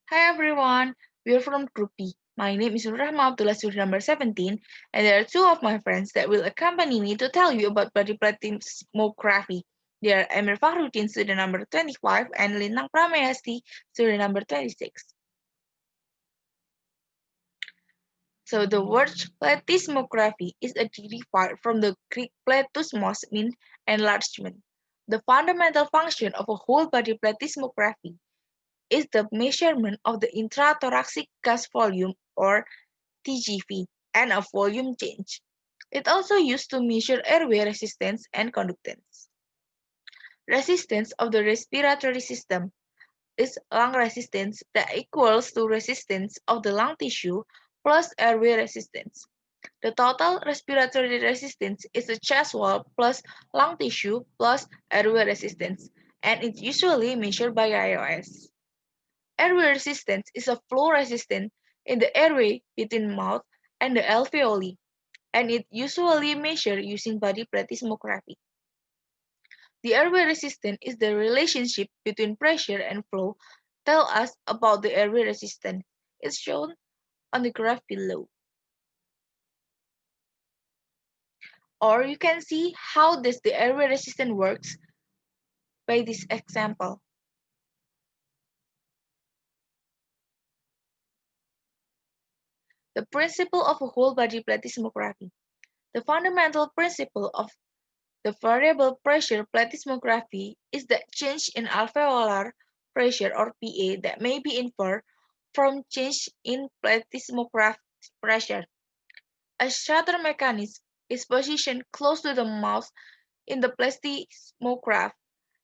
Hi everyone, we are from Group B. My name is Rahma Abdullah, student number 17, and there are two of my friends that will accompany me to tell you about body plethysmography. They are Emir Fahruddin, student number 25, and Lintang Pramayasti, student number 26. So the word plethysmography is a derived from the Greek plethysmos, means enlargement. The fundamental function of a whole body plethysmography is the measurement of the intrathoracic gas volume or TGV and a volume change. It also used to measure airway resistance and conductance. Resistance of the respiratory system is lung resistance that equals to resistance of the lung tissue plus airway resistance. The total respiratory resistance is the chest wall plus lung tissue plus airway resistance, and it's usually measured by IOS. Airway resistance is a flow resistance in the airway between mouth and the alveoli, and it usually measured using body plethysmography. The airway resistance is the relationship between pressure and flow. Tell us about the airway resistance. It's shown on the graph below. Or you can see how does the airway resistance works by this example. The principle of a whole body plethysmography. The fundamental principle of the variable pressure plethysmography is the change in alveolar pressure or PA that may be inferred from change in plethysmograph pressure. A shutter mechanism is positioned close to the mouth in the plethysmograph.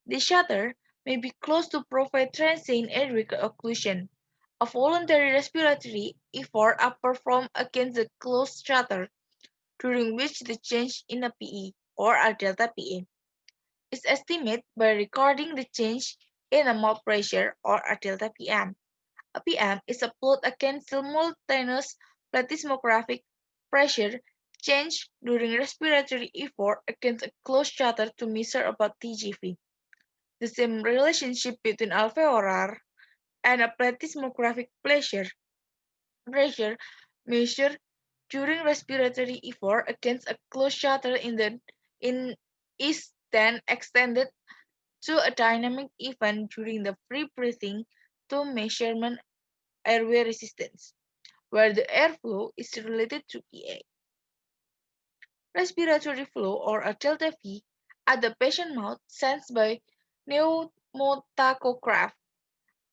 The shutter may be closed to provide transient airway occlusion. A voluntary respiratory effort are performed against the closed shutter, during which the change in a PE or a delta PA is estimated by recording the change in a mouth pressure or a delta PM. A PM is a plot against simultaneous plethysmographic pressure change during respiratory effort against a closed shutter to measure about TGV. The same relationship between alveolar and a plethysmographic pressure measured during respiratory effort against a closed shutter in is then extended to a dynamic event during the free breathing to measurement airway resistance, where the airflow is related to PA. Respiratory flow or a delta V at the patient mouth sensed by pneumotachograph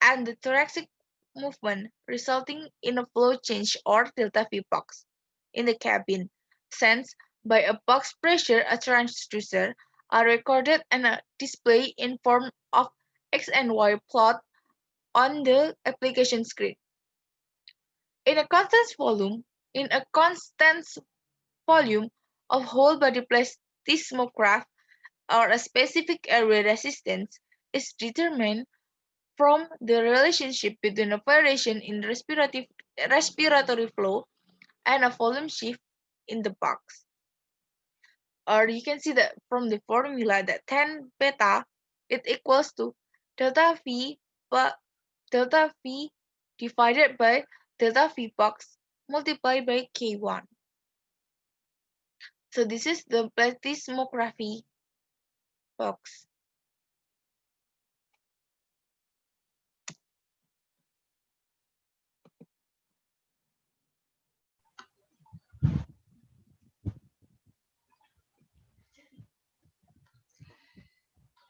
and the thoracic movement resulting in a flow change or delta V box in the cabin sensed by a box pressure a transducer are recorded and displayed in form of X and Y plot on the application screen. In a constant volume, in a constant volume of whole body plethysmograph or a specific airway resistance is determined from the relationship between a variation in respiratory flow and a volume shift in the box. Or you can see that from the formula that 10 beta it equals to delta V but delta V divided by delta V box multiplied by K1. So this is the plethysmography box.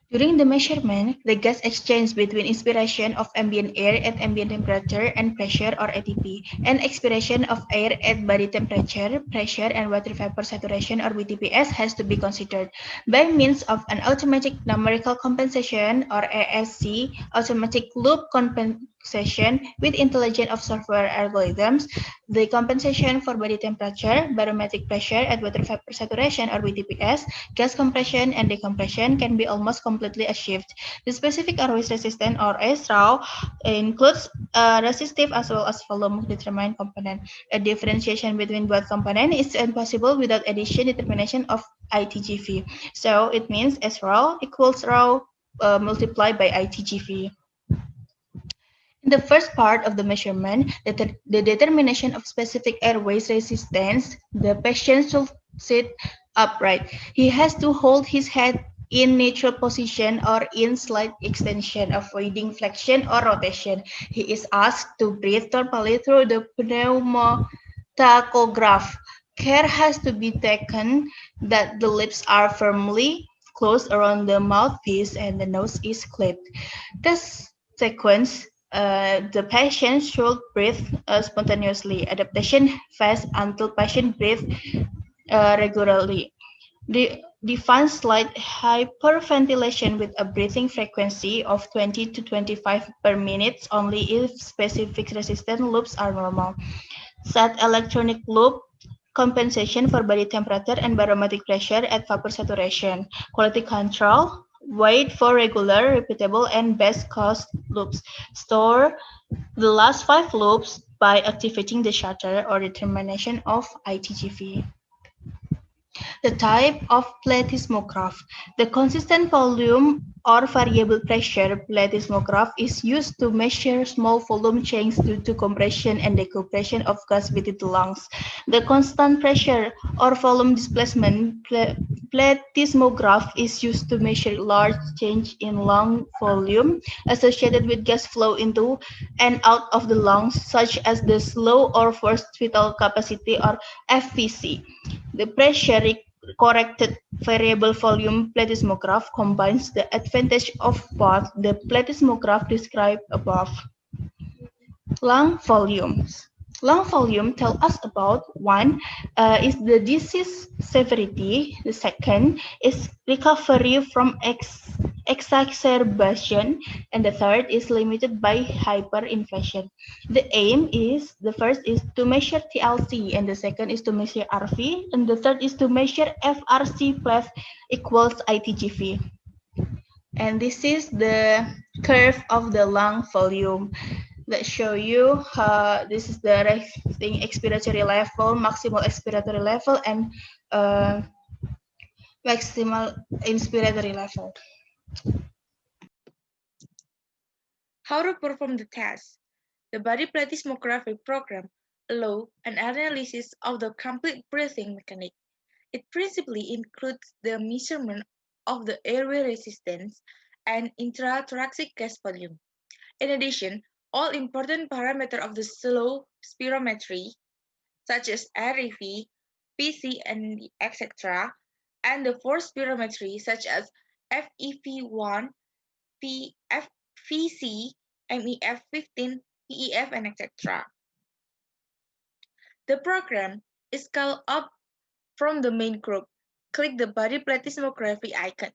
During the measurement, the gas exchange between inspiration of ambient air at ambient temperature and pressure or ATP and expiration of air at body temperature, pressure and water vapor saturation or WTPS has to be considered by means of an automatic numerical compensation or ASC, automatic loop compensation with intelligent of software algorithms. The compensation for body temperature, barometric pressure at water vapor saturation or WTPS, gas compression and decompression can be almost completely achieved. The specific always resistant or SRAW includes resistive as well as volume determined component. A differentiation between both components is impossible without addition determination of ITGV. So it means SRAW equals RAW multiplied by ITGV. In the first part of the measurement, the determination of specific airways resistance, the patient should sit upright. He has to hold his head in neutral position or in slight extension, avoiding flexion or rotation. He is asked to breathe normally through the pneumotachograph. Care has to be taken that the lips are firmly closed around the mouthpiece and the nose is clipped. This sequence, the patient should breathe spontaneously. Adaptation phase until patient breathe regularly. Define slight hyperventilation with a breathing frequency of 20 to 25 per minute only if specific resistant loops are normal. Set electronic loop compensation for body temperature and barometric pressure at vapor saturation. Quality control. Wait for regular, repeatable, and best cost loops. Store the last 5 loops by activating the shutter or determination of ITGV. The type of plethysmograph. The consistent volume or variable pressure plethysmograph is used to measure small volume changes due to compression and decompression of gas within the lungs. The constant pressure or volume displacement plethysmograph is used to measure large change in lung volume associated with gas flow into and out of the lungs, such as the slow or forced vital capacity or FVC. The pressure corrected variable volume plethysmograph combines the advantage of both the plethysmograph described above. Lung volumes. Lung volume tell us about one is the disease severity. The second is recovery from exacerbation, and the third is limited by hyperinflation. The aim is the first is to measure TLC, and the second is to measure RV, and the third is to measure FRC plus equals ITGV. And this is the curve of the lung volume. Let's show you this is the resting expiratory level, maximal expiratory level, and uh, maximal inspiratory level. How to perform the test? The body plethysmography program allows an analysis of the complete breathing mechanic. It principally includes the measurement of the airway resistance and intrathoracic gas volume. In addition, all important parameters of the slow spirometry, such as REV, PC, and etc., and the force spirometry, such as FEV1, FVC, MEF15, PEF, and etc. The program is called up from the main group. Click the body plethysmography icon.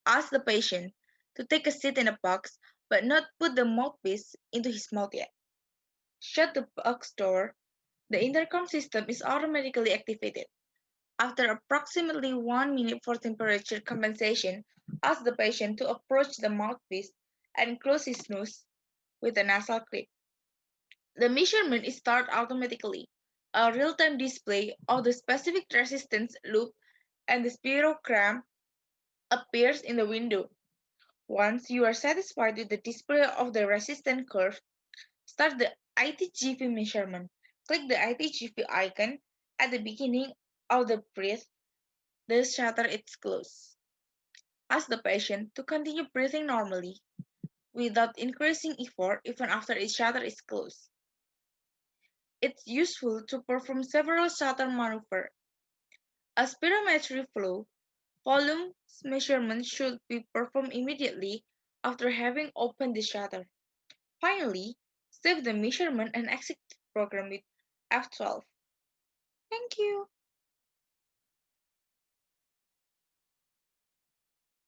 Ask the patient to take a seat in a box but not put the mouthpiece into his mouth yet. Shut the box door. The intercom system is automatically activated. After approximately 1 minute for temperature compensation, ask the patient to approach the mouthpiece and close his nose with a nasal clip. The measurement is started automatically. A real-time display of the specific resistance loop and the spirogram appears in the window. Once you are satisfied with the display of the resistance curve, start the ITGV measurement. Click the ITGV icon at the beginning of the breath. The shutter is closed. Ask the patient to continue breathing normally without increasing effort even after its shutter is closed. It's useful to perform several shutter maneuvers. A spirometry flow volume measurement should be performed immediately after having opened the shutter. Finally, save the measurement and exit the program with F12. Thank you.